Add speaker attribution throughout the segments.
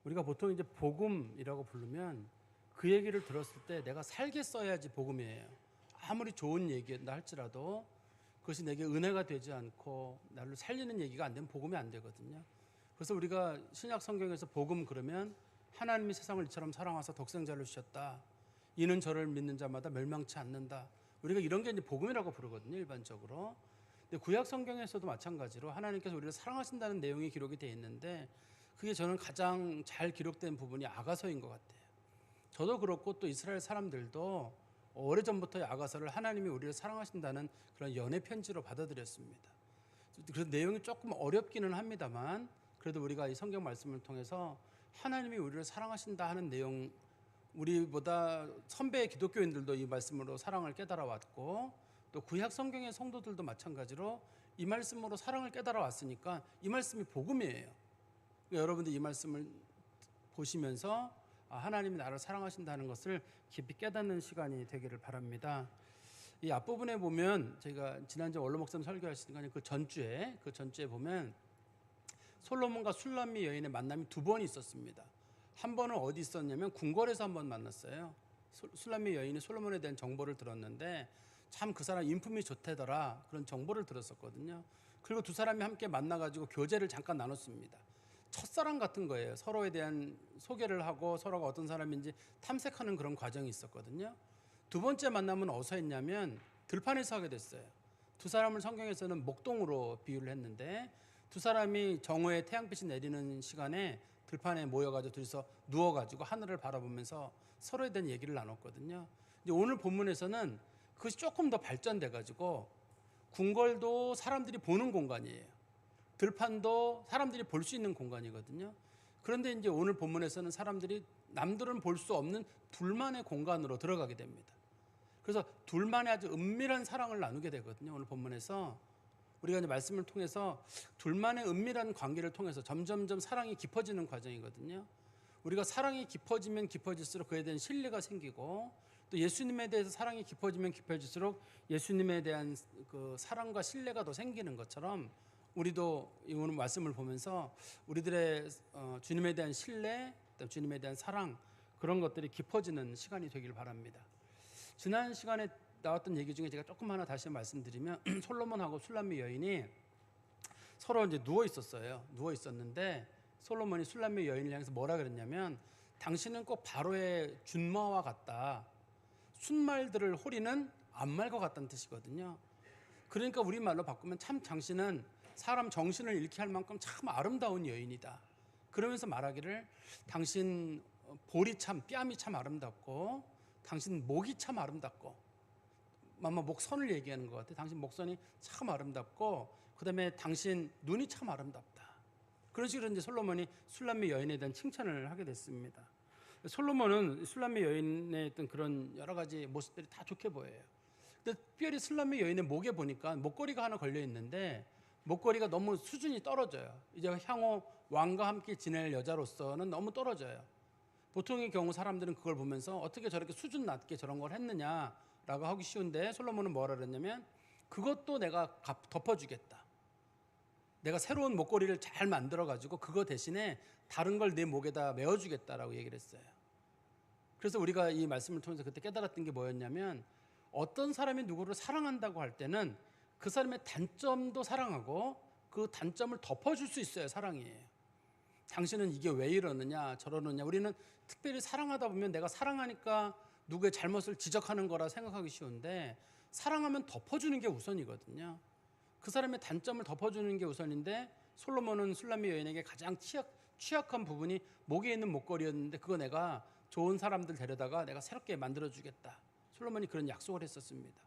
Speaker 1: 우리가 보통 이제 복음이라고 부르면 그 얘기를 들었을 때 내가 살게 써야지 복음이에요. 아무리 좋은 얘기다 할지라도 그것이 내게 은혜가 되지 않고 나를 살리는 얘기가 안 되면 복음이 안 되거든요. 그래서 우리가 신약 성경에서 복음 그러면 하나님이 세상을 이처럼 사랑하사 독생자를 주셨다. 이는 저를 믿는 자마다 멸망치 않는다. 우리가 이런 게 이제 복음이라고 부르거든요, 일반적으로. 근데 구약 성경에서도 마찬가지로 하나님께서 우리를 사랑하신다는 내용이 기록이 되어 있는데 그게 저는 가장 잘 기록된 부분이 아가서인 것 같아요. 저도 그렇고 또 이스라엘 사람들도 오래전부터 아가서를 하나님이 우리를 사랑하신다는 그런 연애 편지로 받아들였습니다. 그래서 내용이 조금 어렵기는 합니다만 그래도 우리가 이 성경 말씀을 통해서 하나님이 우리를 사랑하신다 하는 내용, 우리보다 선배 기독교인들도 이 말씀으로 사랑을 깨달아 왔고 또 구약 성경의 성도들도 마찬가지로 이 말씀으로 사랑을 깨달아 왔으니까 이 말씀이 복음이에요. 여러분들 이 말씀을 보시면서 하나님이 나를 사랑하신다는 것을 깊이 깨닫는 시간이 되기를 바랍니다. 이 앞부분에 보면 제가 지난주 원로 목사님 설교하시는 그 전주에 보면 솔로몬과 술람미 여인의 만남이 두 번 있었습니다. 한 번은 어디 있었냐면 궁궐에서 한 번 만났어요. 술람미 여인이 솔로몬에 대한 정보를 들었는데 참 그 사람 인품이 좋대더라 그런 정보를 들었었거든요. 그리고 두 사람이 함께 만나가지고 교제를 잠깐 나눴습니다. 첫사랑 같은 거예요. 서로에 대한 소개를 하고 서로가 어떤 사람인지 탐색하는 그런 과정이 있었거든요. 두 번째 만남은 어디서 했냐면 들판에서 하게 됐어요. 두 사람을 성경에서는 목동으로 비유를 했는데 두 사람이 정오에 태양빛이 내리는 시간에 들판에 모여가지고 둘이서 누워가지고 하늘을 바라보면서 서로에 대한 얘기를 나눴거든요. 이제 오늘 본문에서는 그것이 조금 더 발전돼가지고 궁궐도 사람들이 보는 공간이에요. 들판도 사람들이 볼 수 있는 공간이거든요. 그런데 이제 오늘 본문에서는 사람들이 남들은 볼 수 없는 둘만의 공간으로 들어가게 됩니다. 그래서 둘만의 아주 은밀한 사랑을 나누게 되거든요. 오늘 본문에서 우리가 이제 말씀을 통해서 둘만의 은밀한 관계를 통해서 점점점 사랑이 깊어지는 과정이거든요. 우리가 사랑이 깊어지면 깊어질수록 그에 대한 신뢰가 생기고 또 예수님에 대해서 사랑이 깊어지면 깊어질수록 예수님에 대한 그 사랑과 신뢰가 더 생기는 것처럼 우리도 오늘 말씀을 보면서 우리들의 주님에 대한 신뢰, 또 주님에 대한 사랑 그런 것들이 깊어지는 시간이 되길 바랍니다. 지난 시간에 나왔던 얘기 중에 제가 조금 하나 다시 말씀드리면 솔로몬하고 술람미 여인이 서로 이제 누워 있었어요. 누워 있었는데 솔로몬이 술람미 여인을 향해서 뭐라 그랬냐면 당신은 꼭 바로의 준마와 같다. 순말들을 호리는 암말과 같다는 뜻이거든요. 그러니까 우리말로 바꾸면 참 당신은 사람 정신을 잃게 할 만큼 참 아름다운 여인이다. 그러면서 말하기를 당신 볼이 참 뺨이 참 아름답고 당신 목이 참 아름답고 아마 목선을 얘기하는 것 같아요. 당신 목선이 참 아름답고 그다음에 당신 눈이 참 아름답다. 그런 식으로 이제 솔로몬이 술람미 여인에 대한 칭찬을 하게 됐습니다. 솔로몬은 술람미 여인의 어떤 그런 여러 가지 모습들이 다 좋게 보여요. 근데 특별히 술람미 여인의 목에 보니까 목걸이가 하나 걸려 있는데 목걸이가 너무 수준이 떨어져요. 이제 향후 왕과 함께 지낼 여자로서는 너무 떨어져요. 보통의 경우 사람들은 그걸 보면서 어떻게 저렇게 수준 낮게 저런 걸 했느냐라고 하기 쉬운데 솔로몬은 뭐라 그랬냐면 그것도 내가 덮어주겠다. 내가 새로운 목걸이를 잘 만들어가지고 그거 대신에 다른 걸 내 목에다 메어주겠다라고 얘기를 했어요. 그래서 우리가 이 말씀을 통해서 그때 깨달았던 게 뭐였냐면 어떤 사람이 누구를 사랑한다고 할 때는 그 사람의 단점도 사랑하고 그 단점을 덮어줄 수 있어야 사랑이에요. 당신은 이게 왜 이러느냐 저러느냐 우리는 특별히 사랑하다 보면 내가 사랑하니까 누구의 잘못을 지적하는 거라 생각하기 쉬운데 사랑하면 덮어주는 게 우선이거든요. 그 사람의 단점을 덮어주는 게 우선인데 솔로몬은 술람미 여인에게 가장 취약한 부분이 목에 있는 목걸이였는데 그거 내가 좋은 사람들 데려다가 내가 새롭게 만들어주겠다. 솔로몬이 그런 약속을 했었습니다.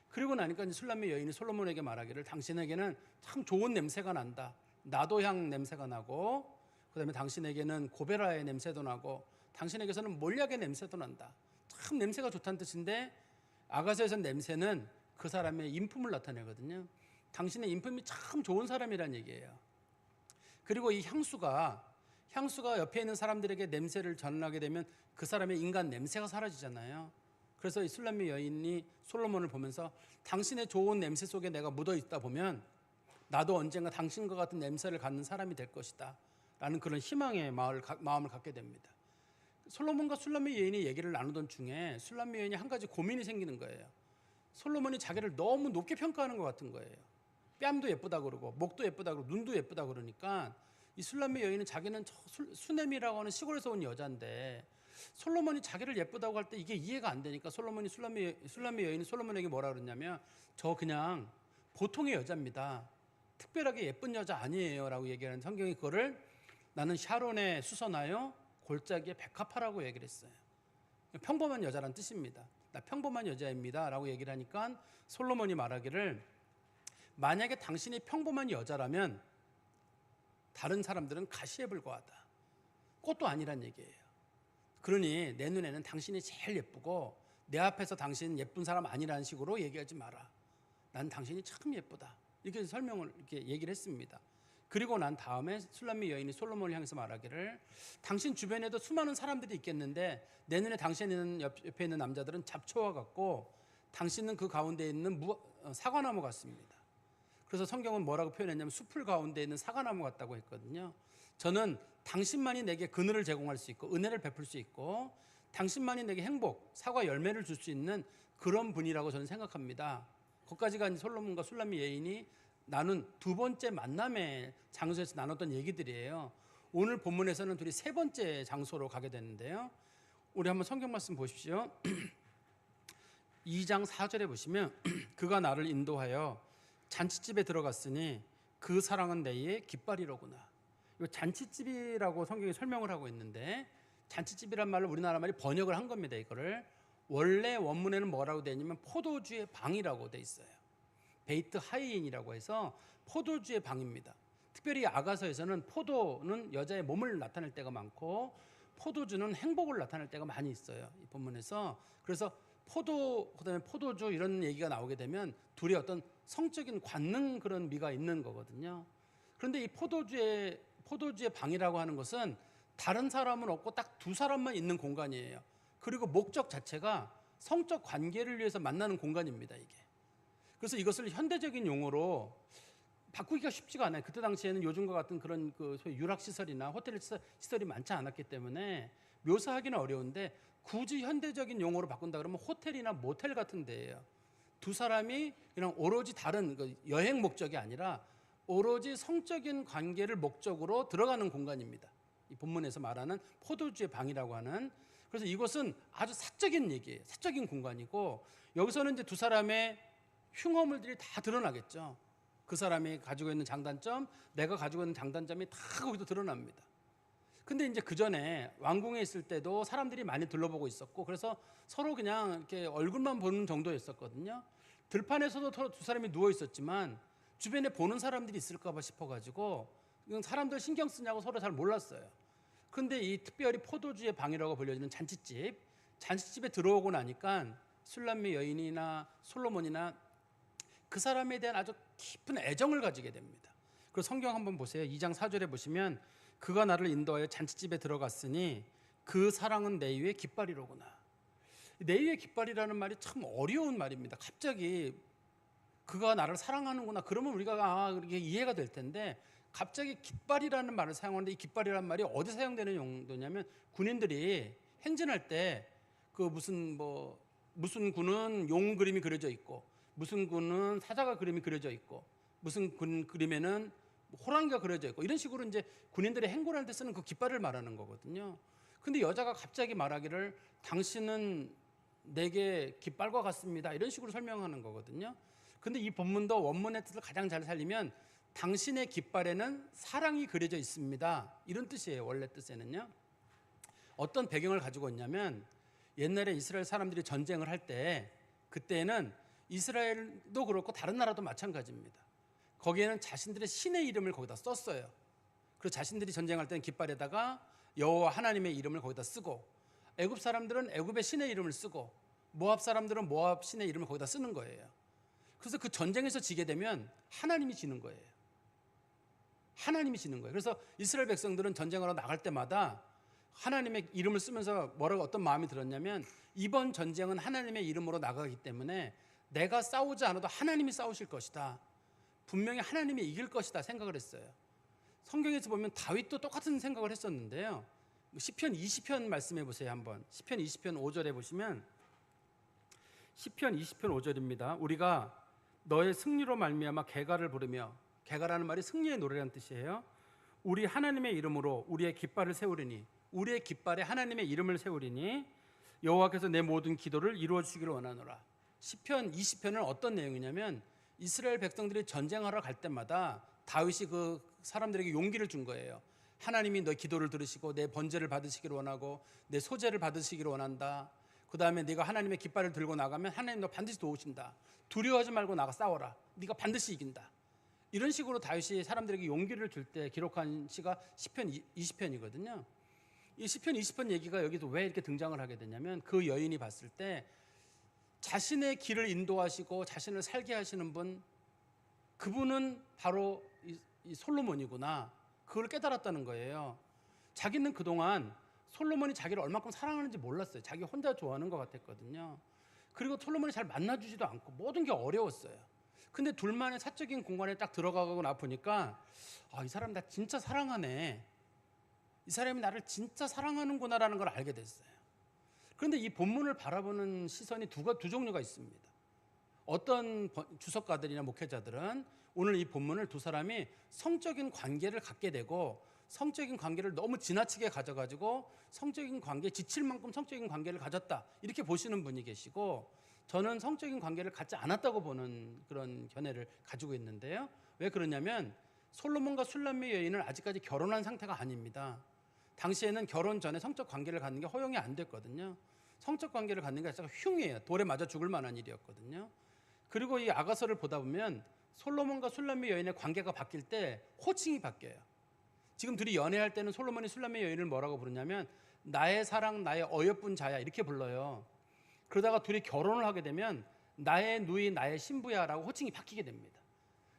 Speaker 1: 그리고 나니까 술람미 여인이 솔로몬에게 말하기를 당신에게는 참 좋은 냄새가 난다. 나도향 냄새가 나고 그다음에 당신에게는 고베라의 냄새도 나고 당신에게서는 몰약의 냄새도 난다. 참 냄새가 좋다는 뜻인데 아가서에서 냄새는 그 사람의 인품을 나타내거든요. 당신의 인품이 참 좋은 사람이란 얘기예요. 그리고 이 향수가 옆에 있는 사람들에게 냄새를 전하게 되면 그 사람의 인간 냄새가 사라지잖아요. 그래서 이 술람미 여인이 솔로몬을 보면서 당신의 좋은 냄새 속에 내가 묻어 있다 보면 나도 언젠가 당신과 같은 냄새를 갖는 사람이 될 것이다 라는 그런 희망의 마음을 갖게 됩니다. 솔로몬과 술람미 여인이 얘기를 나누던 중에 술람미 여인이 한 가지 고민이 생기는 거예요. 솔로몬이 자기를 너무 높게 평가하는 것 같은 거예요. 뺨도 예쁘다 그러고 목도 예쁘다 그러고 눈도 예쁘다 그러니까 이 술람미 여인은 자기는 수넴이라고 하는 시골에서 온 여자인데 솔로몬이 자기를 예쁘다고 할 때 이게 이해가 안 되니까 술람미 여인이 솔로몬에게 뭐라 그러냐면 저 그냥 보통의 여자입니다. 특별하게 예쁜 여자 아니에요 라고 얘기하는 성경이 그거를 나는 샤론에 수선하여 골짜기에 백합화라고 얘기를 했어요. 평범한 여자란 뜻입니다. 나 평범한 여자입니다 라고 얘기를 하니까 솔로몬이 말하기를 만약에 당신이 평범한 여자라면 다른 사람들은 가시에 불과하다. 꽃도 아니란 얘기예요. 그러니 내 눈에는 당신이 제일 예쁘고 내 앞에서 당신 예쁜 사람 아니라는 식으로 얘기하지 마라. 난 당신이 참 예쁘다. 이렇게 이렇게 얘기를 했습니다. 그리고 난 다음에 술람미 여인이 솔로몬을 향해서 말하기를 당신 주변에도 수많은 사람들이 있겠는데 내 눈에 당신 옆에 있는 남자들은 잡초와 같고 당신은 그 가운데 있는 사과나무 같습니다. 그래서 성경은 뭐라고 표현했냐면 숲을 가운데 있는 사과나무 같다고 했거든요. 저는 당신만이 내게 그늘을 제공할 수 있고 은혜를 베풀 수 있고 당신만이 내게 행복, 사과 열매를 줄 수 있는 그런 분이라고 저는 생각합니다. 거기까지가 솔로몬과 술람미 여인이 나눈 두 번째 만남의 장소에서 나눴던 얘기들이에요. 오늘 본문에서는 둘이 세 번째 장소로 가게 되는데요. 우리 한번 성경 말씀 보십시오. 2장 4절에 보시면 그가 나를 인도하여 잔치집에 들어갔으니 그 사랑은 내의 깃발이로구나. 이 잔치집이라고 성경이 설명을 하고 있는데 잔치집이란 말로 우리나라 말이 번역을 한 겁니다. 이거를 원래 원문에는 뭐라고 되어 있냐면 포도주의 방이라고 되어 있어요. 베이트 하이인이라고 해서 포도주의 방입니다. 특별히 아가서에서는 포도는 여자의 몸을 나타낼 때가 많고 포도주는 행복을 나타낼 때가 많이 있어요. 이 본문에서. 그래서 그다음에 포도주 이런 얘기가 나오게 되면 둘이 어떤 성적인 관능 그런 미가 있는 거거든요. 그런데 이 포도주의 방이라고 하는 것은 다른 사람은 없고 딱 두 사람만 있는 공간이에요. 그리고 목적 자체가 성적 관계를 위해서 만나는 공간입니다. 이게. 그래서 이것을 현대적인 용어로 바꾸기가 쉽지가 않아요. 그때 당시에는 요즘과 같은 그런 소위 유락시설이나 호텔 시설이 많지 않았기 때문에 묘사하기는 어려운데 굳이 현대적인 용어로 바꾼다 그러면 호텔이나 모텔 같은 데예요. 두 사람이 그냥 오로지 다른 여행 목적이 아니라 오로지 성적인 관계를 목적으로 들어가는 공간입니다. 이 본문에서 말하는 포도주의 방이라고 하는. 그래서 이것은 아주 사적인 얘기예요. 사적인 공간이고 여기서는 이제 두 사람의 흉어물들이 다 드러나겠죠. 그 사람이 가지고 있는 장단점, 내가 가지고 있는 장단점이 다 거기서 드러납니다. 근데 이제 그 전에 왕궁에 있을 때도 사람들이 많이 둘러보고 있었고 그래서 서로 그냥 이렇게 얼굴만 보는 정도였었거든요. 들판에서도 두 사람이 누워 있었지만 주변에 보는 사람들이 있을까 봐 싶어가지고 사람들 신경 쓰냐고 서로 잘 몰랐어요. 그런데 이 특별히 포도주의 방이라고 불려지는 잔치집에 들어오고 나니까 술람미 여인이나 솔로몬이나 그 사람에 대한 아주 깊은 애정을 가지게 됩니다. 그리고 성경 한번 보세요. 2장 4절에 보시면 그가 나를 인도하여 잔치집에 들어갔으니 그 사랑은 내 위에 깃발이로구나. 내 위에 깃발이라는 말이 참 어려운 말입니다. 갑자기 그가 나를 사랑하는구나. 그러면 우리가 그렇게 이해가 될 텐데 갑자기 깃발이라는 말을 사용하는데 이 깃발이라는 말이 어디 사용되는 용도냐면 군인들이 행진할 때 그 무슨 군은 용 그림이 그려져 있고 무슨 군은 사자가 그림이 그려져 있고 무슨 군 그림에는 호랑이가 그려져 있고 이런 식으로 이제 군인들이 행군을 할 때 쓰는 그 깃발을 말하는 거거든요. 근데 여자가 갑자기 말하기를 당신은 내게 깃발과 같습니다. 이런 식으로 설명하는 거거든요. 근데 이 본문도 원문의 뜻을 가장 잘 살리면 당신의 깃발에는 사랑이 그려져 있습니다. 이런 뜻이에요. 원래 뜻에는요. 어떤 배경을 가지고 있냐면 옛날에 이스라엘 사람들이 전쟁을 할 때 그때는 이스라엘도 그렇고 다른 나라도 마찬가지입니다. 거기에는 자신들의 신의 이름을 거기다 썼어요. 그리고 자신들이 전쟁할 때는 깃발에다가 여호와 하나님의 이름을 거기다 쓰고 애굽 사람들은 애굽의 신의 이름을 쓰고 모압 사람들은 모압 신의 이름을 거기다 쓰는 거예요. 그래서 그 전쟁에서 지게 되면 하나님이 지는 거예요. 하나님이 지는 거예요. 그래서 이스라엘 백성들은 전쟁하러 나갈 때마다 하나님의 이름을 쓰면서 어떤 마음이 들었냐면 이번 전쟁은 하나님의 이름으로 나가기 때문에 내가 싸우지 않아도 하나님이 싸우실 것이다. 분명히 하나님이 이길 것이다 생각을 했어요. 성경에서 보면 다윗도 똑같은 생각을 했었는데요. 시편 20편 말씀해 보세요. 한번 시편 20편 5절에 보시면 시편 20편 5절입니다. 우리가 너의 승리로 말미암아 개가를 부르며, 개가라는 말이 승리의 노래라는 뜻이에요. 우리 하나님의 이름으로 우리의 깃발을 세우리니, 우리의 깃발에 하나님의 이름을 세우리니 여호와께서 내 모든 기도를 이루어 주시기를 원하노라. 시편 20편은 어떤 내용이냐면 이스라엘 백성들이 전쟁하러 갈 때마다 다윗이 그 사람들에게 용기를 준 거예요. 하나님이 너 기도를 들으시고 내 번제를 받으시기를 원하고 내 소제를 받으시기를 원한다. 그 다음에 네가 하나님의 깃발을 들고 나가면 하나님 너 반드시 도우신다. 두려워하지 말고 나가 싸워라. 네가 반드시 이긴다. 이런 식으로 다윗이 사람들에게 용기를 줄 때 기록한 시가 시편 20편이거든요. 이 시편 20편 얘기가 여기서 왜 이렇게 등장을 하게 되냐면 그 여인이 봤을 때 자신의 길을 인도하시고 자신을 살게 하시는 분, 그분은 바로 이 솔로몬이구나. 그걸 깨달았다는 거예요. 자기는 그동안 솔로몬이 자기를 얼마큼 사랑하는지 몰랐어요. 자기 혼자 좋아하는 것 같았거든요. 그리고 솔로몬이 잘 만나주지도 않고 모든 게 어려웠어요. 근데 둘만의 사적인 공간에 딱 들어가고 나 보니까 이 사람 나 진짜 사랑하네. 이 사람이 나를 진짜 사랑하는구나라는 걸 알게 됐어요. 그런데 이 본문을 바라보는 시선이 두 종류가 있습니다. 어떤 주석가들이나 목회자들은 오늘 이 본문을 두 사람이 성적인 관계를 갖게 되고 성적인 관계를 너무 지나치게 가져가지고 성적인 관계에 지칠 만큼 성적인 관계를 가졌다, 이렇게 보시는 분이 계시고, 저는 성적인 관계를 갖지 않았다고 보는 그런 견해를 가지고 있는데요. 왜 그러냐면 솔로몬과 술람미 여인은 아직까지 결혼한 상태가 아닙니다. 당시에는 결혼 전에 성적 관계를 갖는 게 허용이 안 됐거든요. 성적 관계를 갖는 게 아니라 흉이에요. 돌에 맞아 죽을 만한 일이었거든요. 그리고 이 아가서를 보다 보면 솔로몬과 술람미 여인의 관계가 바뀔 때 호칭이 바뀌어요. 지금 둘이 연애할 때는 솔로몬이 술람미 여인을 뭐라고 부르냐면 나의 사랑, 나의 어여쁜 자야, 이렇게 불러요. 그러다가 둘이 결혼을 하게 되면 나의 누이, 나의 신부야라고 호칭이 바뀌게 됩니다.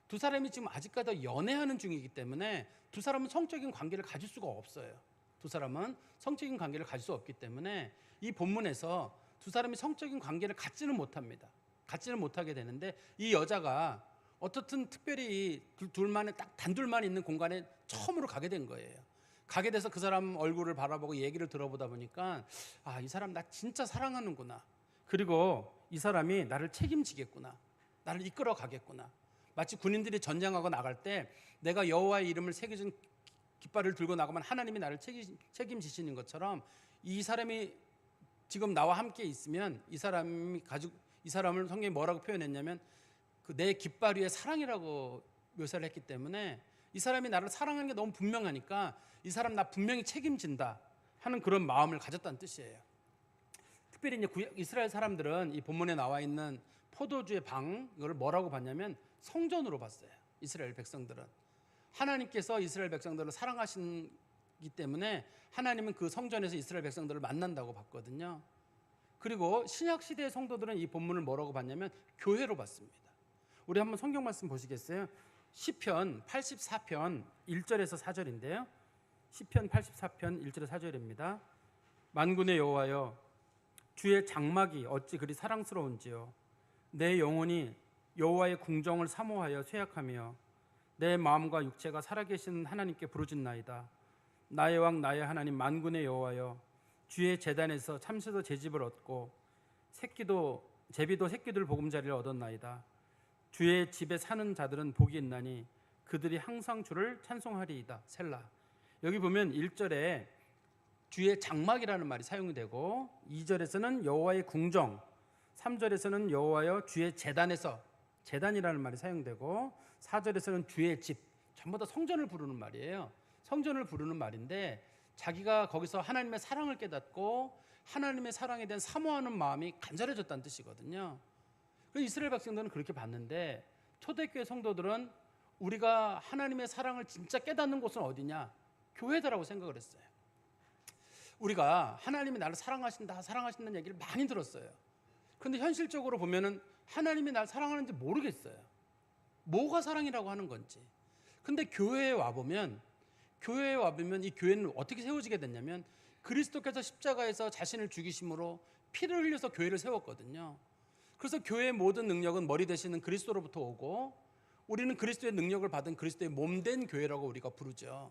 Speaker 1: 두 사람이 지금 아직까지 연애하는 중이기 때문에 두 사람은 성적인 관계를 가질 수가 없어요. 두 사람은 성적인 관계를 가질 수 없기 때문에 이 본문에서 두 사람이 성적인 관계를 갖지는 못합니다. 갖지는 못하게 되는데 이 여자가 어떻든 특별히 둘만의 딱 단둘만 있는 공간에 처음으로 가게 된 거예요. 가게 돼서 그 사람 얼굴을 바라보고 얘기를 들어보다 보니까 이 사람 나 진짜 사랑하는구나. 그리고 이 사람이 나를 책임지겠구나. 나를 이끌어 가겠구나. 마치 군인들이 전쟁하고 나갈 때 내가 여호와의 이름을 새겨진 깃발을 들고 나가면 하나님이 나를 책임지시는 것처럼 이 사람이 지금 나와 함께 있으면 이 사람을 성경이 뭐라고 표현했냐면 그 내 깃발 위에 사랑이라고 묘사를 했기 때문에 이 사람이 나를 사랑하는 게 너무 분명하니까 이 사람 나 분명히 책임진다 하는 그런 마음을 가졌다는 뜻이에요. 특별히 이제 이스라엘 사람들은 이 본문에 나와 있는 포도주의 방, 이걸 뭐라고 봤냐면 성전으로 봤어요. 이스라엘 백성들은 하나님께서 이스라엘 백성들을 사랑하시기 때문에 하나님은 그 성전에서 이스라엘 백성들을 만난다고 봤거든요. 그리고 신약 시대의 성도들은 이 본문을 뭐라고 봤냐면 교회로 봤습니다. 우리 한번 성경 말씀 보시겠어요? 시편 84편 1절에서 4절인데요. 시편 84편 1절에서 4절입니다. 만군의 여호와여, 주의 장막이 어찌 그리 사랑스러운지요. 내 영혼이 여호와의 궁정을 사모하여 쇠약하며 내 마음과 육체가 살아계신 하나님께 부르짖나이다. 나의 왕 나의 하나님 만군의 여호와여, 주의 제단에서 참새도 제집을 얻고 제비도 새끼들 보금자리를 얻었나이다. 주의 집에 사는 자들은 복이 있나니 그들이 항상 주를 찬송하리이다. 셀라. 여기 보면 1절에 주의 장막이라는 말이 사용되고 2절에서는 여호와의 궁정, 3절에서는 여호와여 주의 제단에서, 제단이라는 말이 사용되고 4절에서는 주의 집, 전부 다 성전을 부르는 말이에요. 성전을 부르는 말인데 자기가 거기서 하나님의 사랑을 깨닫고 하나님의 사랑에 대한 사모하는 마음이 간절해졌다는 뜻이거든요. 이스라엘 백성들은 그렇게 봤는데 초대교회 성도들은 우리가 하나님의 사랑을 진짜 깨닫는 곳은 어디냐? 교회다라고 생각을 했어요. 우리가 하나님이 나를 사랑하신다는 얘기를 많이 들었어요. 그런데 현실적으로 보면은 하나님이 나를 사랑하는지 모르겠어요. 뭐가 사랑이라고 하는 건지. 근데 교회에 와보면 이 교회는 어떻게 세워지게 됐냐면 그리스도께서 십자가에서 자신을 죽이심으로 피를 흘려서 교회를 세웠거든요. 그래서 교회의 모든 능력은 머리 되시는 그리스도로부터 오고 우리는 그리스도의 능력을 받은 그리스도의 몸된 교회라고 우리가 부르죠.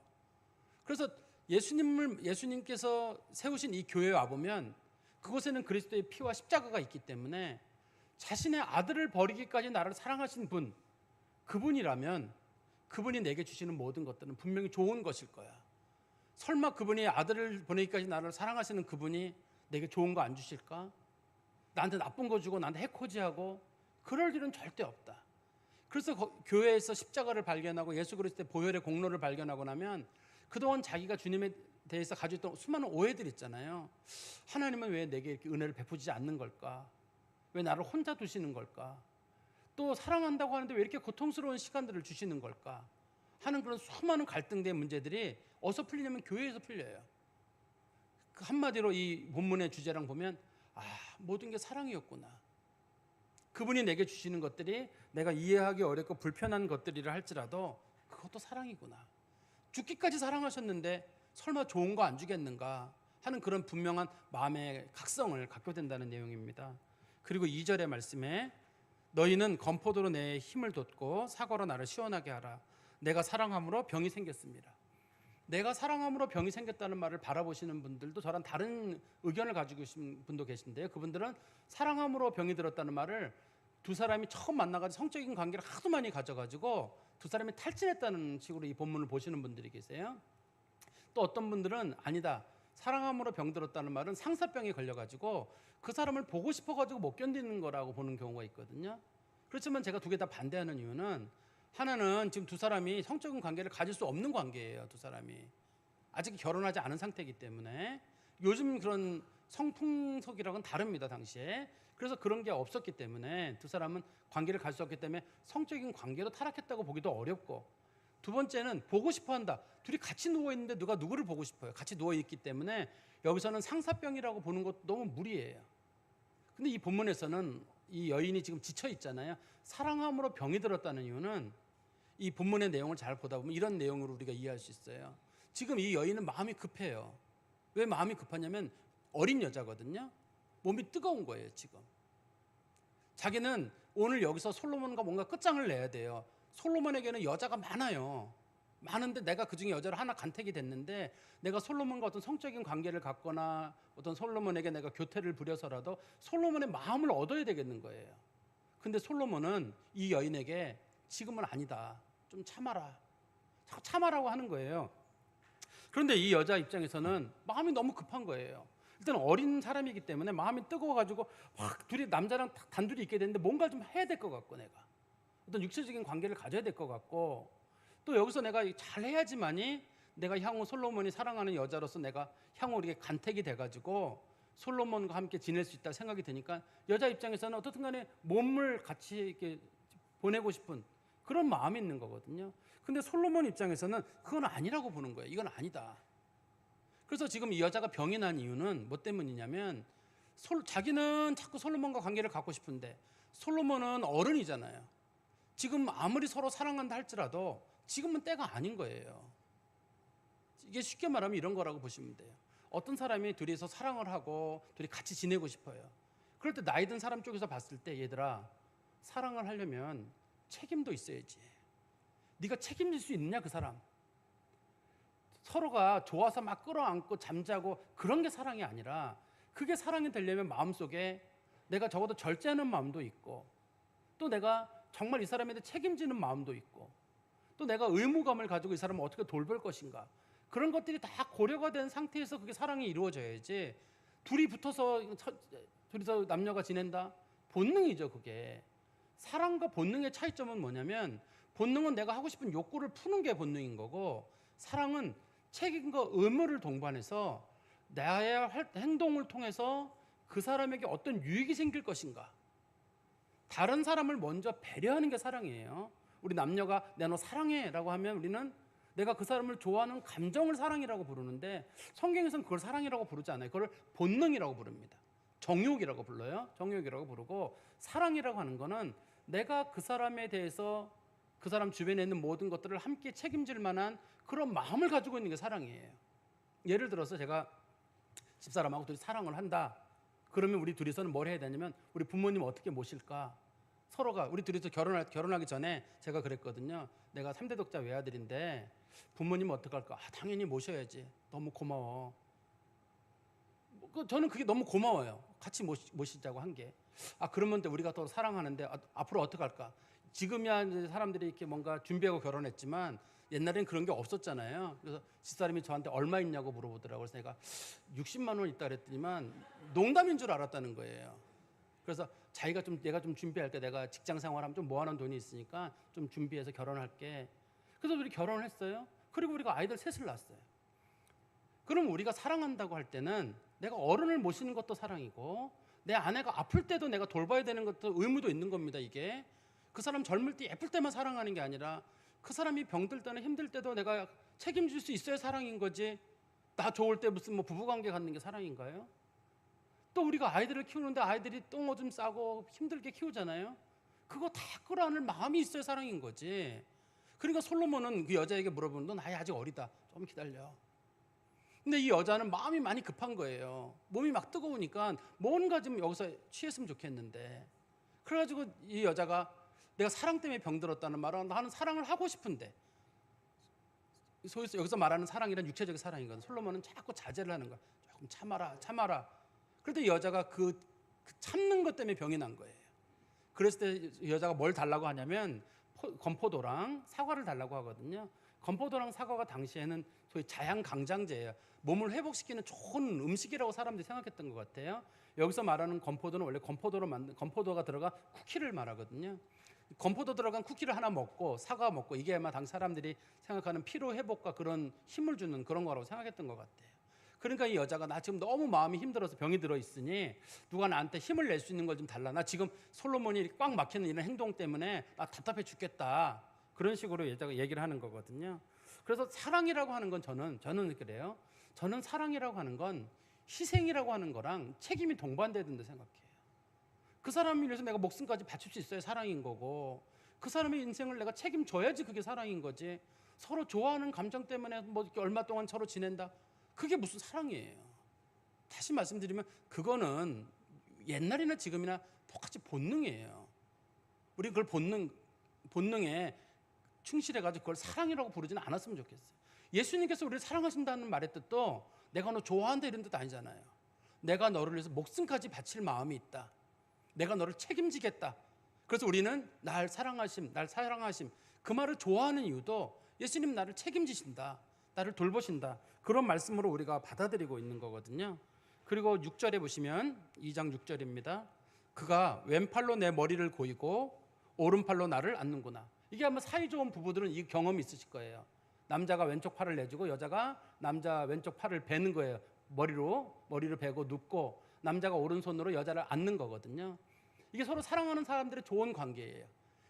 Speaker 1: 그래서 예수님께서 세우신 이 교회에 와보면 그곳에는 그리스도의 피와 십자가가 있기 때문에 자신의 아들을 버리기까지 나를 사랑하신 분, 그분이라면 그분이 내게 주시는 모든 것들은 분명히 좋은 것일 거야. 설마 그분이 아들을 보내기까지 나를 사랑하시는 그분이 내게 좋은 거 안 주실까? 나한테 나쁜 거 주고 나한테 해코지하고 그럴 일은 절대 없다. 그래서 교회에서 십자가를 발견하고 예수 그리스도의 보혈의 공로를 발견하고 나면 그동안 자기가 주님에 대해서 가지고 있던 수많은 오해들 있잖아요. 하나님은 왜 내게 이렇게 은혜를 베푸지 않는 걸까? 왜 나를 혼자 두시는 걸까? 또 사랑한다고 하는데 왜 이렇게 고통스러운 시간들을 주시는 걸까? 하는 그런 수많은 갈등된 문제들이 어디서 풀리냐면 교회에서 풀려요. 그 한마디로 이 본문의 주제랑 보면 모든 게 사랑이었구나. 그분이 내게 주시는 것들이 내가 이해하기 어렵고 불편한 것들이라 할지라도 그것도 사랑이구나. 죽기까지 사랑하셨는데 설마 좋은 거 안 주겠는가 하는 그런 분명한 마음의 각성을 갖게 된다는 내용입니다. 그리고 2절의 말씀에 너희는 건포도로 내 힘을 돋고 사과로 나를 시원하게 하라. 내가 사랑함으로 병이 생겼습니다. 내가 사랑함으로 병이 생겼다는 말을 바라보시는 분들도 저랑 다른 의견을 가지고 계신 분도 계신데요. 그분들은 사랑함으로 병이 들었다는 말을 두 사람이 처음 만나가지고 성적인 관계를 하도 많이 가져가지고 두 사람이 탈진했다는 식으로 이 본문을 보시는 분들이 계세요. 또 어떤 분들은 아니다. 사랑함으로 병 들었다는 말은 상사병에 걸려가지고 그 사람을 보고 싶어가지고 못 견디는 거라고 보는 경우가 있거든요. 그렇지만 제가 두 개 다 반대하는 이유는 하나는 지금 두 사람이 성적인 관계를 가질 수 없는 관계예요. 두 사람이 아직 결혼하지 않은 상태이기 때문에 요즘 그런 성풍속이랑은 다릅니다. 당시에. 그래서 그런 게 없었기 때문에 두 사람은 관계를 가질 수 없기 때문에 성적인 관계로 타락했다고 보기도 어렵고, 두 번째는 보고 싶어 한다. 둘이 같이 누워있는데 누가 누구를 보고 싶어요. 같이 누워있기 때문에 여기서는 상사병이라고 보는 것도 너무 무리예요. 근데 이 본문에서는 이 여인이 지금 지쳐 있잖아요. 사랑함으로 병이 들었다는 이유는 이 본문의 내용을 잘 보다 보면 이런 내용으로 우리가 이해할 수 있어요. 지금 이 여인은 마음이 급해요. 왜 마음이 급하냐면 어린 여자거든요. 몸이 뜨거운 거예요. 지금 자기는 오늘 여기서 솔로몬과 뭔가 끝장을 내야 돼요. 솔로몬에게는 여자가 많아요. 많은데 내가 그중에 여자를 하나 간택이 됐는데 내가 솔로몬과 어떤 성적인 관계를 갖거나 어떤 솔로몬에게 내가 교태를 부려서라도 솔로몬의 마음을 얻어야 되겠는 거예요. 근데 솔로몬은 이 여인에게 지금은 아니다. 좀 참아라. 자꾸 참아라고 하는 거예요. 그런데 이 여자 입장에서는 마음이 너무 급한 거예요. 일단 어린 사람이기 때문에 마음이 뜨거워가지고 확 둘이 남자랑 단둘이 있게 되는데 뭔가 좀 해야 될 것 같고, 내가 어떤 육체적인 관계를 가져야 될 것 같고, 또 여기서 내가 잘 해야지만이 내가 향후 솔로몬이 사랑하는 여자로서 내가 향후 이렇게 간택이 돼가지고 솔로몬과 함께 지낼 수 있다 생각이 드니까 여자 입장에서는 어떻든 간에 몸을 같이 이렇게 보내고 싶은 그런 마음이 있는 거거든요. 근데 솔로몬 입장에서는 그건 아니라고 보는 거예요. 이건 아니다. 그래서 지금 이 여자가 병이 난 이유는 뭐 때문이냐면 자기는 자꾸 솔로몬과 관계를 갖고 싶은데 솔로몬은 어른이잖아요. 지금 아무리 서로 사랑한다 할지라도 지금은 때가 아닌 거예요. 이게 쉽게 말하면 이런 거라고 보시면 돼요. 어떤 사람이 둘이서 사랑을 하고 둘이 같이 지내고 싶어요. 그럴 때 나이 든 사람 쪽에서 봤을 때 얘들아, 사랑을 하려면 책임도 있어야지. 네가 책임질 수 있느냐 그 사람. 서로가 좋아서 막 끌어안고 잠자고 그런 게 사랑이 아니라, 그게 사랑이 되려면 마음속에 내가 적어도 절제하는 마음도 있고, 또 내가 정말 이 사람에 대해 책임지는 마음도 있고, 또 내가 의무감을 가지고 이 사람을 어떻게 돌볼 것인가, 그런 것들이 다 고려가 된 상태에서 그게 사랑이 이루어져야지. 둘이서 남녀가 지낸다? 본능이죠. 그게 사랑과 본능의 차이점은 뭐냐면, 본능은 내가 하고 싶은 욕구를 푸는 게 본능인 거고, 사랑은 책임과 의무를 동반해서 나의 행동을 통해서 그 사람에게 어떤 유익이 생길 것인가, 다른 사람을 먼저 배려하는 게 사랑이에요. 우리 남녀가 내가 너 사랑해라고 하면 우리는 내가 그 사람을 좋아하는 감정을 사랑이라고 부르는데, 성경에서는 그걸 사랑이라고 부르지 않아요. 그걸 본능이라고 부릅니다. 정욕이라고 불러요. 정욕이라고 부르고, 사랑이라고 하는 거는 내가 그 사람에 대해서 그 사람 주변에 있는 모든 것들을 함께 책임질 만한 그런 마음을 가지고 있는 게 사랑이에요. 예를 들어서 제가 집사람하고 둘이 사랑을 한다. 그러면 우리 둘이서는 뭘 해야 되냐면, 우리 부모님 어떻게 모실까? 서로가 우리 둘이서 결혼하기 전에 제가 그랬거든요. 내가 3대 독자 외아들인데 부모님 어떡할까? 당연히 모셔야지. 너무 고마워. 저는 그게 너무 고마워요. 같이 모시자고 한 게. 그러면 우리가 더 사랑하는데 앞으로 어떡할까? 지금이야 이제 사람들이 이렇게 뭔가 준비하고 결혼했지만 옛날엔 그런 게 없었잖아요. 그래서 집사람이 저한테 얼마 있냐고 물어보더라고요. 그래서 내가 60만 원 있다 그랬더니만 농담인 줄 알았다는 거예요. 그래서 내가 좀 준비할 때 내가 직장 생활하면 좀 모아놓은 돈이 있으니까 좀 준비해서 결혼할게. 그래서 우리 결혼을 했어요. 그리고 우리가 아이들 셋을 낳았어요. 그럼 우리가 사랑한다고 할 때는 내가 어른을 모시는 것도 사랑이고 내 아내가 아플 때도 내가 돌봐야 되는 것도 의무도 있는 겁니다. 이게 그 사람 젊을 때 예쁠 때만 사랑하는 게 아니라 그 사람이 병들 때나 힘들 때도 내가 책임질 수 있어야 사랑인 거지. 나 좋을 때 무슨 뭐 부부관계 갖는 게 사랑인가요? 또 우리가 아이들을 키우는데 아이들이 똥오줌 싸고 힘들게 키우잖아요. 그거 다 끌어안을 마음이 있어야 사랑인 거지. 그러니까 솔로몬은 그 여자에게 물어보는 넌 아직 어리다. 좀 기다려. 근데 이 여자는 마음이 많이 급한 거예요. 몸이 막 뜨거우니까 뭔가 좀 여기서 취했으면 좋겠는데. 그래가지고 이 여자가 내가 사랑 때문에 병들었다는 말은 나는 사랑을 하고 싶은데. 여기서 말하는 사랑이란 육체적인 사랑이거든. 솔로몬은 자꾸 자제를 하는 거야. 조금 참아라. 그런데 이 여자가 그 참는 것 때문에 병이 난 거예요. 그랬을 때 여자가 뭘 달라고 하냐면 건포도랑 사과를 달라고 하거든요. 건포도랑 사과가 당시에는 소위 자양강장제예요. 몸을 회복시키는 좋은 음식이라고 사람들이 생각했던 것 같아요. 여기서 말하는 건포도는 원래 건포도가 들어간 쿠키를 말하거든요. 건포도 들어간 쿠키를 하나 먹고 사과 먹고 이게 아마 당 사람들이 생각하는 피로 회복과 그런 힘을 주는 그런 거라고 생각했던 것 같아요. 그러니까 이 여자가 나 지금 너무 마음이 힘들어서 병이 들어 있으니 누가 나한테 힘을 낼 수 있는 걸 좀 달라. 나 지금 솔로몬이 꽉 막히는 이런 행동 때문에 나 답답해 죽겠다. 그런 식으로 여자가 얘기를 하는 거거든요. 그래서 사랑이라고 하는 건 저는 그래요. 저는 사랑이라고 하는 건 희생이라고 하는 거랑 책임이 동반되는데 생각해요. 그 사람을 위해서 내가 목숨까지 바칠 수 있어야 사랑인 거고 그 사람의 인생을 내가 책임져야지 그게 사랑인 거지. 서로 좋아하는 감정 때문에 뭐 이렇게 얼마 동안 서로 지낸다. 그게 무슨 사랑이에요. 다시 말씀드리면 그거는 옛날이나 지금이나 똑같이 본능이에요. 우리 그걸 본능에 충실해가지고 그걸 사랑이라고 부르지는 않았으면 좋겠어요. 예수님께서 우리를 사랑하신다는 말의 뜻도 내가 너 좋아한다 이런 뜻 아니잖아요. 내가 너를 위해서 목숨까지 바칠 마음이 있다. 내가 너를 책임지겠다. 그래서 우리는 날 사랑하심 그 말을 좋아하는 이유도 예수님 나를 책임지신다. 나를 돌보신다. 그런 말씀으로 우리가 받아들이고 있는 거거든요. 그리고 6절에 보시면 2장 6절입니다. 그가 왼팔로 내 머리를 고이고 오른팔로 나를 안는구나. 이게 아마 사이 좋은 부부들은 이 경험이 있으실 거예요. 남자가 왼쪽 팔을 내주고 여자가 남자 왼쪽 팔을 베는 거예요. 머리를 베고 눕고 남자가 오른손으로 여자를 안는 거거든요. 이게 서로 사랑하는 사람들의 좋은 관계예요.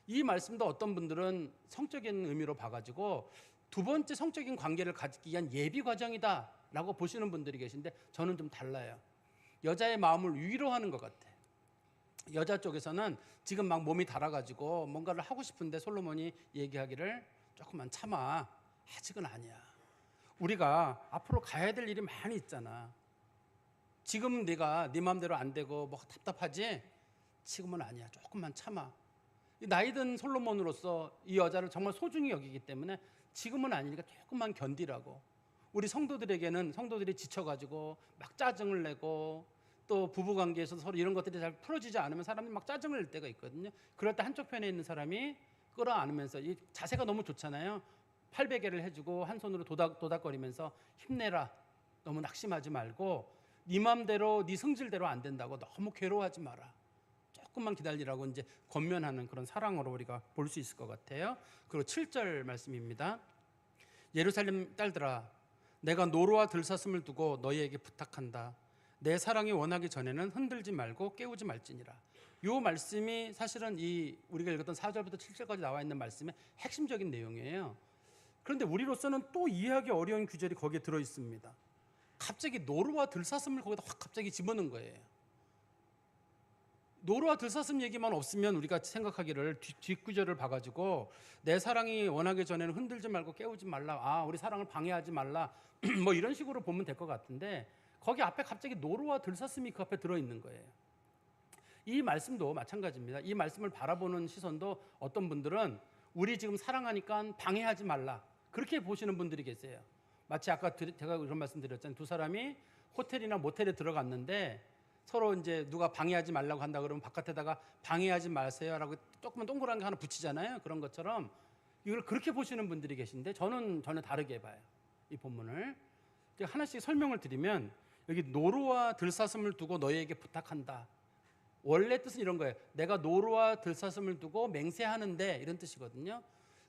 Speaker 1: 이 말씀도 어떤 분들은 성적인 의미로 봐가지고 두 번째 성적인 관계를 갖기 위한 예비 과정이다라고 보시는 분들이 계신데 저는 좀 달라요. 여자의 마음을 위로하는 것 같아요. 여자 쪽에서는 지금 막 몸이 달아가지고 뭔가를 하고 싶은데 솔로몬이 얘기하기를 조금만 참아. 아직은 아니야. 우리가 앞으로 가야 될 일이 많이 있잖아. 지금 네가 네 마음대로 안 되고 뭐 답답하지? 지금은 아니야. 조금만 참아. 나이든 솔로몬으로서 이 여자를 정말 소중히 여기기 때문에 지금은 아니니까 조금만 견디라고. 우리 성도들이 지쳐가지고 막 짜증을 내고 또 부부관계에서 서로 이런 것들이 잘 풀어지지 않으면 사람이 막 짜증을 낼 때가 있거든요. 그럴 때 한쪽 편에 있는 사람이 끌어안으면서 이 자세가 너무 좋잖아요. 팔베개를 해주고 한 손으로 도닥거리면서 힘내라. 너무 낙심하지 말고 네 맘대로 네 성질대로 안 된다고 너무 괴로워하지 마라. 조금만 기다리라고 이제 권면하는 그런 사랑으로 우리가 볼 수 있을 것 같아요. 그리고 7절 말씀입니다. 예루살렘 딸들아 내가 노루와 들사슴을 두고 너희에게 부탁한다. 내 사랑이 원하기 전에는 흔들지 말고 깨우지 말지니라. 이 말씀이 사실은 우리가 읽었던 4절부터 7절까지 나와 있는 말씀의 핵심적인 내용이에요. 그런데 우리로서는 또 이해하기 어려운 구절이 거기에 들어 있습니다. 갑자기 노루와 들사슴을 거기다 확 갑자기 집어넣은 거예요. 노루와 들사슴 얘기만 없으면 우리가 생각하기를 뒷구절을 봐가지고 내 사랑이 원하기 전에는 흔들지 말고 깨우지 말라. 우리 사랑을 방해하지 말라. 뭐 이런 식으로 보면 될 것 같은데 거기 앞에 갑자기 노루와 들사슴이 그 앞에 들어있는 거예요. 이 말씀도 마찬가지입니다. 이 말씀을 바라보는 시선도 어떤 분들은 우리 지금 사랑하니까 방해하지 말라, 그렇게 보시는 분들이 계세요. 마치 아까 제가 그런 말씀 드렸잖아요. 두 사람이 호텔이나 모텔에 들어갔는데 서로 이제 누가 방해하지 말라고 한다 그러면 바깥에다가 방해하지 마세요라고 조그만 동그란 거 하나 붙이잖아요. 그런 것처럼 이걸 그렇게 보시는 분들이 계신데 저는 전혀 다르게 봐요. 이 본문을 하나씩 설명을 드리면, 여기 노루와 들사슴을 두고 너희에게 부탁한다. 원래 뜻은 이런 거예요. 내가 노루와 들사슴을 두고 맹세하는데, 이런 뜻이거든요.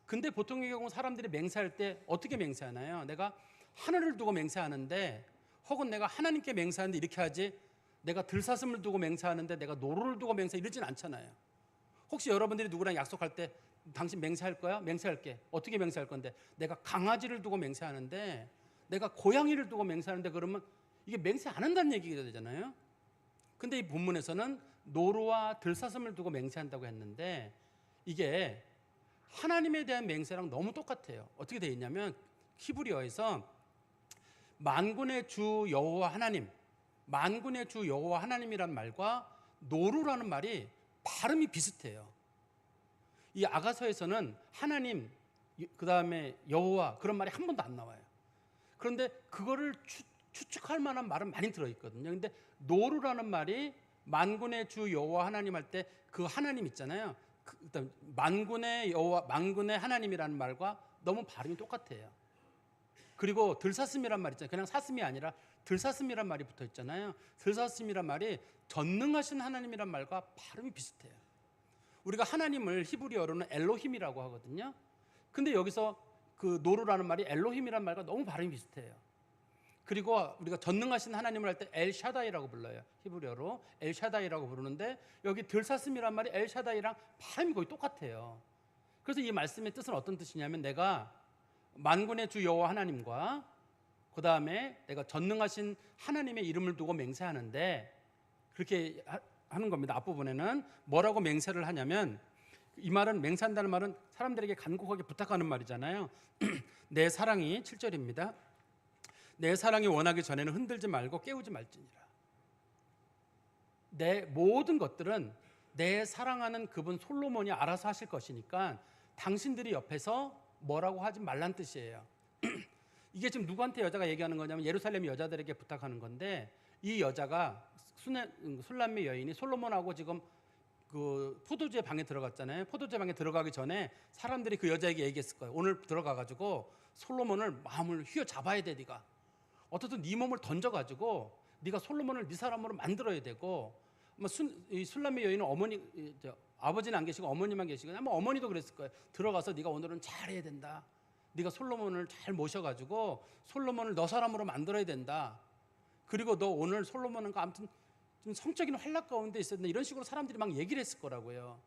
Speaker 1: 근데 보통의 경우 사람들이 맹세할 때 어떻게 맹세하나요? 내가 하늘을 두고 맹세하는데, 혹은 내가 하나님께 맹세하는데 이렇게 하지, 내가 들사슴을 두고 맹세하는데 내가 노루를 두고 맹세, 이러진 않잖아요. 혹시 여러분들이 누구랑 약속할 때 당신 맹세할 거야? 맹세할게. 어떻게 맹세할 건데? 내가 강아지를 두고 맹세하는데, 내가 고양이를 두고 맹세하는데, 그러면 이게 맹세 안 한다는 얘기가 되잖아요. 근데 이 본문에서는 노루와 들사슴을 두고 맹세한다고 했는데, 이게 하나님에 대한 맹세랑 너무 똑같아요. 어떻게 되어 있냐면 히브리어에서 만군의 주 여호와 하나님, 만군의 주 여호와 하나님이란 말과 노루라는 말이 발음이 비슷해요. 이 아가서에서는 하나님, 그 다음에 여호와, 그런 말이 한 번도 안 나와요. 그런데 그거를 추측할 만한 말은 많이 들어있거든요. 근데 노루라는 말이 만군의 주 여호와 하나님 할 때 그 하나님 있잖아요. 일단 만군의 여호와, 만군의 하나님이라는 말과 너무 발음이 똑같아요. 그리고 들사슴이란 말 있잖아요. 그냥 사슴이 아니라 들사슴이란 말이 붙어 있잖아요. 들사슴이란 말이 전능하신 하나님이란 말과 발음이 비슷해요. 우리가 하나님을 히브리어로는 엘로힘이라고 하거든요. 근데 여기서 그 노루라는 말이 엘로힘이란 말과 너무 발음이 비슷해요. 그리고 우리가 전능하신 하나님을 할 때 엘샤다이라고 불러요. 히브리어로 엘샤다이라고 부르는데, 여기 들사슴이란 말이 엘샤다이랑 발음이 거의 똑같아요. 그래서 이 말씀의 뜻은 어떤 뜻이냐면, 내가 만군의 주 여호와 하나님과 그 다음에 내가 전능하신 하나님의 이름을 두고 맹세하는데, 그렇게 하는 겁니다. 앞부분에는 뭐라고 맹세를 하냐면, 이 말은, 맹세한다는 말은 사람들에게 간곡하게 부탁하는 말이잖아요. 내 사랑이, 7절입니다. 내 사랑이 원하기 전에는 흔들지 말고 깨우지 말지니라. 내 모든 것들은 내 사랑하는 그분 솔로몬이 알아서 하실 것이니까 당신들이 옆에서 뭐라고 하지 말란 뜻이에요. 이게 지금 누구한테 여자가 얘기하는 거냐면 예루살렘 여자들에게 부탁하는 건데, 이 여자가 술람미 여인이 솔로몬하고 지금 그 포도주의 방에 들어갔잖아요. 포도주의 방에 들어가기 전에 사람들이 그 여자에게 얘기했을 거예요. 오늘 들어가가지고 솔로몬을 마음을 휘어잡아야 돼. 네가 어떻든 네 몸을 던져가지고 네가 솔로몬을 네 사람으로 만들어야 되고, 이 술람미 여인은 아버지는 안 계시고 어머니만 계시고, 아마 어머니도 그랬을 거예요. 들어가서 네가 오늘은 잘해야 된다. 네가 솔로몬을 잘 모셔가지고 솔로몬을 너 사람으로 만들어야 된다. 그리고 너 오늘 솔로몬과 아무튼 좀 성적인 활락 가운데 있었는데, 이런 식으로 사람들이 막 얘기를 했을 거라고요.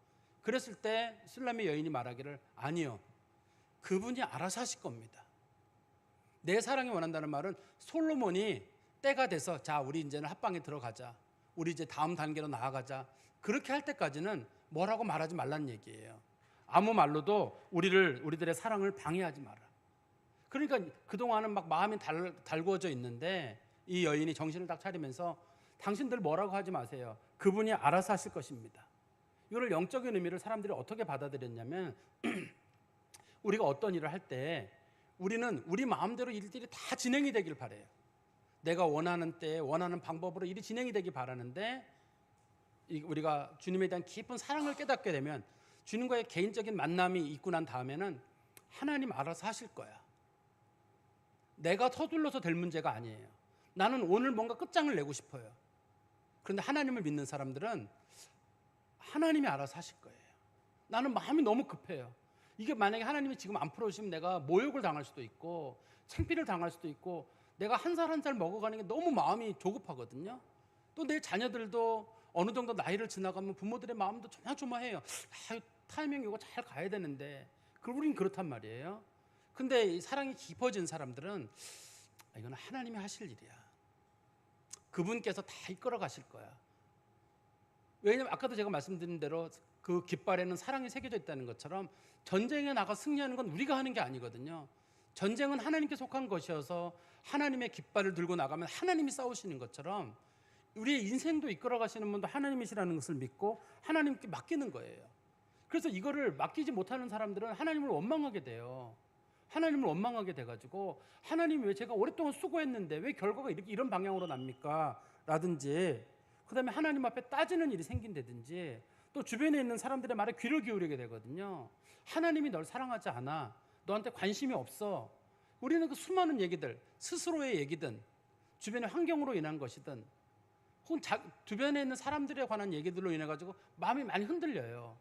Speaker 1: 그랬을 때 술람미 여인이 말하기를, 아니요, 그분이 알아서 하실 겁니다. 내 사랑이 원한다는 말은 솔로몬이 때가 돼서 자 우리 이제는 합방에 들어가자, 우리 이제 다음 단계로 나아가자, 그렇게 할 때까지는 뭐라고 말하지 말라는 얘기예요. 아무 말로도 우리들의 사랑을 방해하지 마라. 그러니까 그동안은 막 마음이 달구어져 있는데, 이 여인이 정신을 딱 차리면서 당신들 뭐라고 하지 마세요. 그분이 알아서 하실 것입니다. 이걸 영적인 의미를 사람들이 어떻게 받아들였냐면 우리가 어떤 일을 할 때 우리는 우리 마음대로 일들이 다 진행이 되길 바라요. 내가 원하는 때에 원하는 방법으로 일이 진행이 되길 바라는데, 우리가 주님에 대한 깊은 사랑을 깨닫게 되면, 주님과의 개인적인 만남이 있고 난 다음에는 하나님 알아서 하실 거야. 내가 서둘러서 될 문제가 아니에요. 나는 오늘 뭔가 끝장을 내고 싶어요. 그런데 하나님을 믿는 사람들은 하나님이 알아서 하실 거예요. 나는 마음이 너무 급해요. 이게 만약에 하나님이 지금 안 풀어주시면 내가 모욕을 당할 수도 있고 창피를 당할 수도 있고, 내가 한 살 한 살 먹어가는 게 너무 마음이 조급하거든요. 또 내 자녀들도 어느 정도 나이를 지나가면 부모들의 마음도 조마조마해요. 타이밍 이거 잘 가야 되는데, 우린 그렇단 말이에요. 근데 이 사랑이 깊어진 사람들은 이건 하나님이 하실 일이야. 그분께서 다 이끌어 가실 거야. 왜냐면 아까도 제가 말씀드린 대로 그 깃발에는 사랑이 새겨져 있다는 것처럼, 전쟁에 나가 승리하는 건 우리가 하는 게 아니거든요. 전쟁은 하나님께 속한 것이어서 하나님의 깃발을 들고 나가면 하나님이 싸우시는 것처럼, 우리의 인생도 이끌어 가시는 분도 하나님이시라는 것을 믿고 하나님께 맡기는 거예요. 그래서 이거를 맡기지 못하는 사람들은 하나님을 원망하게 돼요. 하나님을 원망하게 돼가지고 하나님 왜 제가 오랫동안 수고했는데 왜 결과가 이런 방향으로 납니까? 라든지 그다음에 하나님 앞에 따지는 일이 생긴다든지 또 주변에 있는 사람들의 말에 귀를 기울이게 되거든요. 하나님이 널 사랑하지 않아. 너한테 관심이 없어. 우리는 그 수많은 얘기들, 스스로의 얘기든 주변의 환경으로 인한 것이든 혹은 주변에 있는 사람들에 관한 얘기들로 인해 가지고 마음이 많이 흔들려요.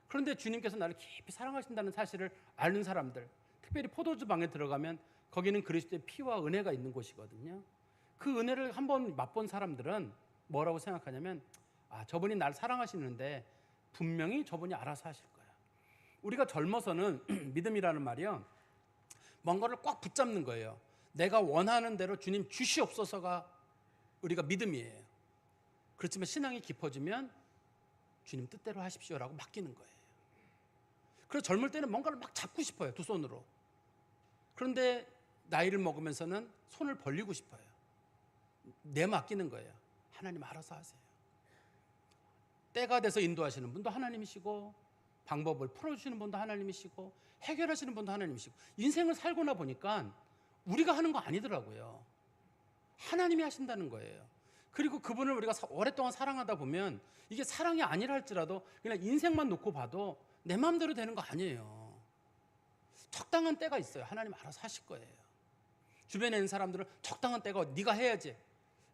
Speaker 1: 그런데 주님께서 나를 깊이 사랑하신다는 사실을 아는 사람들, 특별히 포도주 방에 들어가면 거기는 그리스도의 피와 은혜가 있는 곳이거든요. 그 은혜를 한번 맛본 사람들은 뭐라고 생각하냐면 저분이 나를 사랑하시는데 분명히 저분이 알아서 하실 거야. 우리가 젊어서는 믿음이라는 말이요, 뭔가를 꽉 붙잡는 거예요. 내가 원하는 대로 주님 주시옵소서가 우리가 믿음이에요. 그렇지만 신앙이 깊어지면 주님 뜻대로 하십시오라고 맡기는 거예요. 그래서 젊을 때는 뭔가를 막 잡고 싶어요, 두 손으로. 그런데 나이를 먹으면서는 손을 벌리고 싶어요. 내맡기는 거예요. 하나님 알아서 하세요. 때가 돼서 인도하시는 분도 하나님이시고 방법을 풀어주시는 분도 하나님이시고 해결하시는 분도 하나님이시고 인생을 살고나 보니까 우리가 하는 거 아니더라고요. 하나님이 하신다는 거예요. 그리고 그분을 우리가 오랫동안 사랑하다 보면 이게 사랑이 아니라 할지라도 그냥 인생만 놓고 봐도 내 마음대로 되는 거 아니에요. 적당한 때가 있어요. 하나님 알아서 하실 거예요. 주변에 있는 사람들은 적당한 때가 네가 해야지.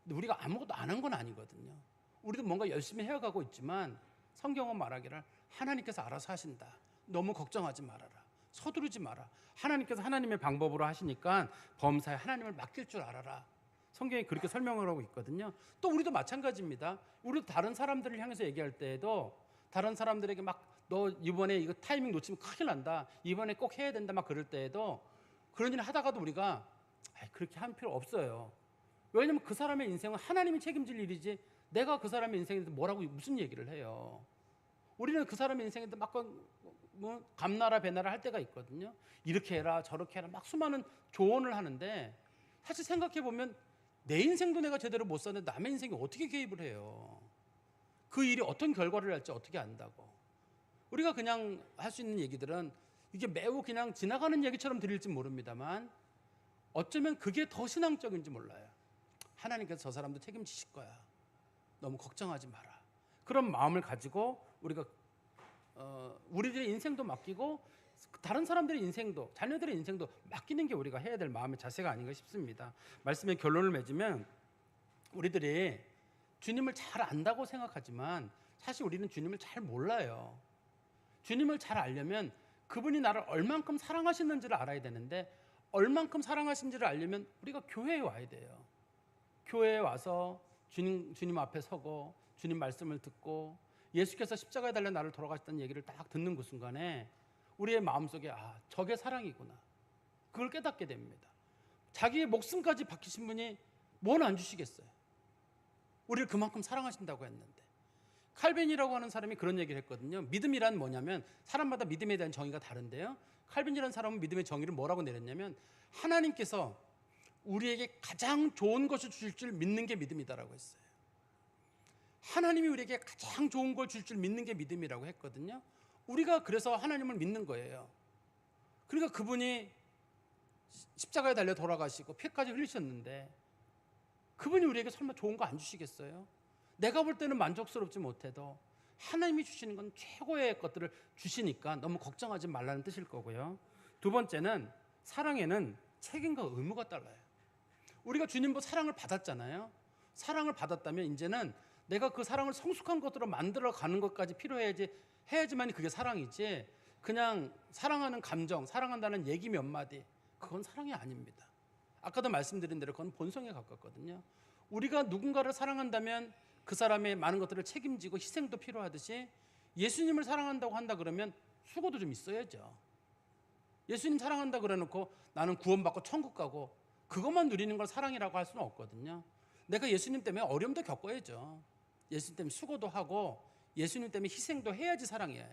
Speaker 1: 근데 우리가 아무것도 안 한 건 아니거든요. 우리도 뭔가 열심히 해가고 있지만 성경은 말하기를 하나님께서 알아서 하신다. 너무 걱정하지 말아라. 서두르지 마라. 하나님께서 하나님의 방법으로 하시니까 범사에 하나님을 맡길 줄 알아라. 성경이 그렇게 설명을 하고 있거든요. 또 우리도 마찬가지입니다. 우리도 다른 사람들을 향해서 얘기할 때에도 다른 사람들에게 막 너 이번에 이거 타이밍 놓치면 큰일 난다. 이번에 꼭 해야 된다. 막 그럴 때에도 그런 일 하다가도 우리가 그렇게 할 필요 없어요. 왜냐하면 그 사람의 인생은 하나님이 책임질 일이지 내가 그 사람의 인생에 대해서 뭐라고 무슨 얘기를 해요. 우리는 그 사람의 인생에 대해서 막 감나라 배나라 할 때가 있거든요. 이렇게 해라 저렇게 해라 막 수많은 조언을 하는데 사실 생각해 보면 내 인생도 내가 제대로 못 사는데 남의 인생에 어떻게 개입을 해요. 그 일이 어떤 결과를 할지 어떻게 안다고. 우리가 그냥 할 수 있는 얘기들은 이게 매우 그냥 지나가는 얘기처럼 들릴지 모릅니다만 어쩌면 그게 더 신앙적인지 몰라요. 하나님께서 저 사람도 책임지실 거야. 너무 걱정하지 마라. 그런 마음을 가지고 우리가 우리들의 인생도 맡기고 다른 사람들의 인생도 자녀들의 인생도 맡기는 게 우리가 해야 될 마음의 자세가 아닌가 싶습니다. 말씀의 결론을 맺으면 우리들이 주님을 잘 안다고 생각하지만 사실 우리는 주님을 잘 몰라요. 주님을 잘 알려면 그분이 나를 얼만큼 사랑하시는지를 알아야 되는데 얼만큼 사랑하신지를 알려면 우리가 교회에 와야 돼요. 교회에 와서 주님 앞에 서고 주님 말씀을 듣고 예수께서 십자가에 달려 나를 돌아가셨다는 얘기를 딱 듣는 그 순간에 우리의 마음속에 저게 사랑이구나. 그걸 깨닫게 됩니다. 자기의 목숨까지 바치신 분이 뭘 안 주시겠어요. 우리를 그만큼 사랑하신다고 했는데. 칼빈이라고 하는 사람이 그런 얘기를 했거든요. 믿음이란 뭐냐면 사람마다 믿음에 대한 정의가 다른데요. 칼빈이라는 사람은 믿음의 정의를 뭐라고 내렸냐면 하나님께서 우리에게 가장 좋은 것을 주실 줄 믿는 게 믿음이다라고 했어요. 하나님이 우리에게 가장 좋은 걸 줄 줄 믿는 게 믿음이라고 했거든요. 우리가 그래서 하나님을 믿는 거예요. 그러니까 그분이 십자가에 달려 돌아가시고 피까지 흘리셨는데 그분이 우리에게 설마 좋은 거 안 주시겠어요? 내가 볼 때는 만족스럽지 못해도 하나님이 주시는 건 최고의 것들을 주시니까 너무 걱정하지 말라는 뜻일 거고요. 두 번째는 사랑에는 책임과 의무가 달라요. 우리가 주님보 사랑을 받았잖아요. 사랑을 받았다면 이제는 내가 그 사랑을 성숙한 것으로 만들어 가는 것까지 해야지만 그게 사랑이지 그냥 사랑하는 감정, 사랑한다는 얘기 몇 마디 그건 사랑이 아닙니다. 아까도 말씀드린 대로 그건 본성에 가깝거든요. 우리가 누군가를 사랑한다면 그 사람의 많은 것들을 책임지고 희생도 필요하듯이 예수님을 사랑한다고 한다 그러면 수고도 좀 있어야죠. 예수님 사랑한다 그래놓고 나는 구원받고 천국 가고 그것만 누리는 걸 사랑이라고 할 수는 없거든요. 내가 예수님 때문에 어려움도 겪어야죠. 예수님 때문에 수고도 하고 예수님 때문에 희생도 해야지 사랑이에요.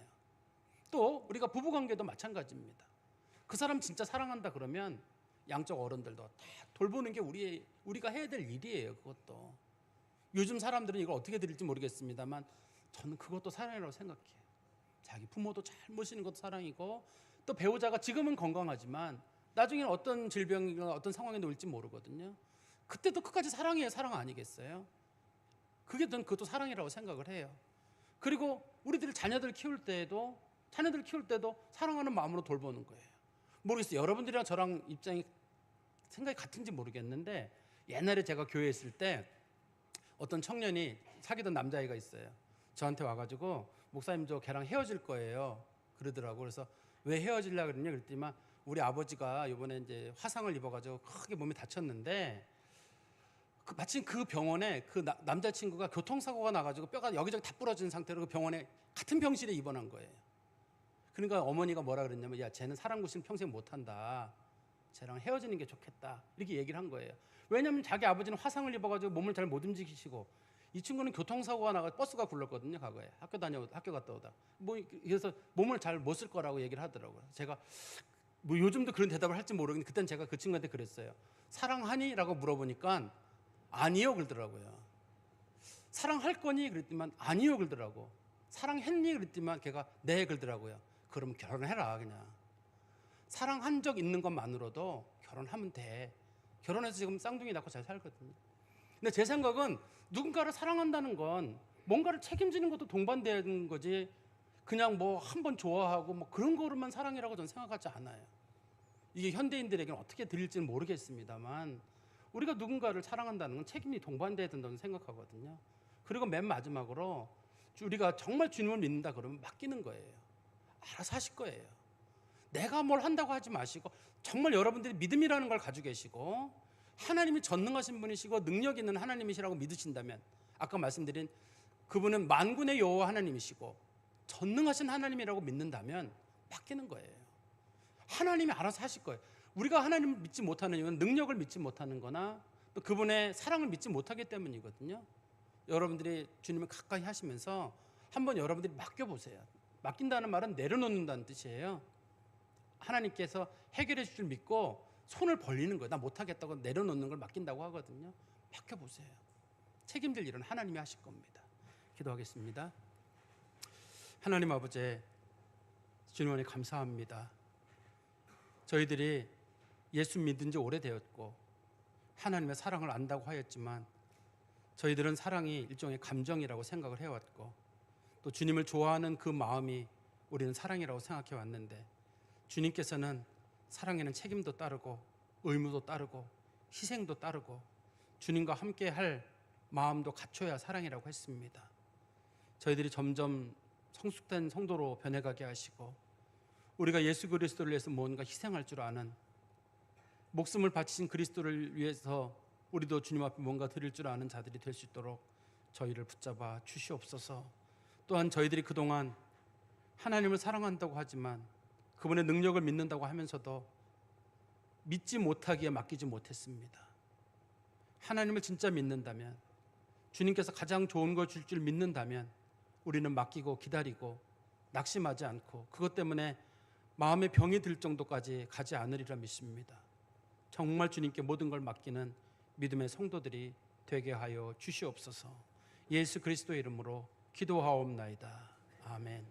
Speaker 1: 또 우리가 부부관계도 마찬가지입니다. 그 사람 진짜 사랑한다 그러면 양쪽 어른들도 다 돌보는 게 우리가 해야 될 일이에요. 그것도 요즘 사람들은 이걸 어떻게 드릴지 모르겠습니다만 저는 그것도 사랑이라고 생각해요. 자기 부모도 잘 모시는 것도 사랑이고, 또 배우자가 지금은 건강하지만 나중에는 어떤 질병이나 어떤 상황에 놓일지 모르거든요. 그때도 끝까지 사랑이에요, 사랑 아니겠어요? 저는 그것도 사랑이라고 생각을 해요. 그리고 우리들 자녀들 키울 때도 사랑하는 마음으로 돌보는 거예요. 모르겠어요. 여러분들이랑 저랑 생각이 같은지 모르겠는데, 옛날에 제가 교회에 있을 때 어떤 청년이 사귀던 남자애가 있어요. 저한테 와가지고 목사님 저 걔랑 헤어질 거예요 그러더라고. 그래서 왜 헤어지려고 그러냐 그랬더니만 우리 아버지가 이번에 이제 화상을 입어가지고 크게 몸이 다쳤는데 마침 그 병원에 그 남자친구가 교통사고가 나가지고 뼈가 여기저기 다 부러진 상태로 그 병원에 같은 병실에 입원한 거예요. 그러니까 어머니가 뭐라 그랬냐면, 야, 쟤는 사랑 구실은 평생 못한다, 쟤랑 헤어지는 게 좋겠다, 이렇게 얘기를 한 거예요. 왜냐하면 자기 아버지는 화상을 입어가지고 몸을 잘 못 움직이시고, 이 친구는 교통사고가 나가 버스가 굴렀거든요. 과거에 학교 갔다 오다 그래서 몸을 잘 못 쓸 거라고 얘기를 하더라고요. 제가 요즘도 그런 대답을 할지 모르겠는데 그때는 제가 그 친구한테 그랬어요. 사랑하니? 라고 물어보니까 아니요 그러더라고요. 사랑할 거니? 그랬더니만 아니요 그러더라고. 사랑했니? 그랬더니만 걔가 네 그러더라고요. 그러면 결혼해라 그냥. 사랑한 적 있는 것만으로도 결혼하면 돼. 결혼해서 지금 쌍둥이 낳고 잘 살거든요. 근데 제 생각은 누군가를 사랑한다는 건 뭔가를 책임지는 것도 동반되는 거지, 그냥 뭐 한 번 좋아하고 뭐 그런 거로만 사랑이라고 저는 생각하지 않아요. 이게 현대인들에게는 어떻게 들릴지는 모르겠습니다만 우리가 누군가를 사랑한다는 건 책임이 동반돼야 된다고 생각하거든요. 그리고 맨 마지막으로 우리가 정말 주님을 믿는다 그러면 맡기는 거예요. 알아서 하실 거예요. 내가 뭘 한다고 하지 마시고 정말 여러분들이 믿음이라는 걸 가지고 계시고 하나님이 전능하신 분이시고 능력 있는 하나님이시라고 믿으신다면, 아까 말씀드린 그분은 만군의 여호와 하나님이시고 전능하신 하나님이라고 믿는다면 맡기는 거예요. 하나님이 알아서 하실 거예요. 우리가 하나님을 믿지 못하는 이유는 능력을 믿지 못하는 거나 또 그분의 사랑을 믿지 못하기 때문이거든요. 여러분들이 주님을 가까이 하시면서 한번 여러분들이 맡겨보세요. 맡긴다는 말은 내려놓는다는 뜻이에요. 하나님께서 해결해 주실 줄 믿고 손을 벌리는 거예요. 나 못하겠다고 내려놓는 걸 맡긴다고 하거든요. 맡겨보세요. 책임질 일은 하나님이 하실 겁니다. 기도하겠습니다. 하나님 아버지, 주님 안에 감사합니다. 저희들이 예수 믿은 지 오래되었고 하나님의 사랑을 안다고 하였지만 저희들은 사랑이 일종의 감정이라고 생각을 해왔고 또 주님을 좋아하는 그 마음이 우리는 사랑이라고 생각해 왔는데, 주님께서는 사랑에는 책임도 따르고 의무도 따르고 희생도 따르고 주님과 함께 할 마음도 갖춰야 사랑이라고 했습니다. 저희들이 점점 성숙된 성도로 변해가게 하시고 우리가 예수 그리스도를 위해서 뭔가 희생할 줄 아는, 목숨을 바치신 그리스도를 위해서 우리도 주님 앞에 뭔가 드릴 줄 아는 자들이 될 수 있도록 저희를 붙잡아 주시옵소서. 또한 저희들이 그동안 하나님을 사랑한다고 하지만 그분의 능력을 믿는다고 하면서도 믿지 못하기에 맡기지 못했습니다. 하나님을 진짜 믿는다면, 주님께서 가장 좋은 걸 줄 믿는다면 우리는 맡기고 기다리고 낙심하지 않고 그것 때문에 마음에 병이 들 정도까지 가지 않으리라 믿습니다. 정말 주님께 모든 걸 맡기는 믿음의 성도들이 되게 하여 주시옵소서. 예수 그리스도의 이름으로 기도하옵나이다. 아멘.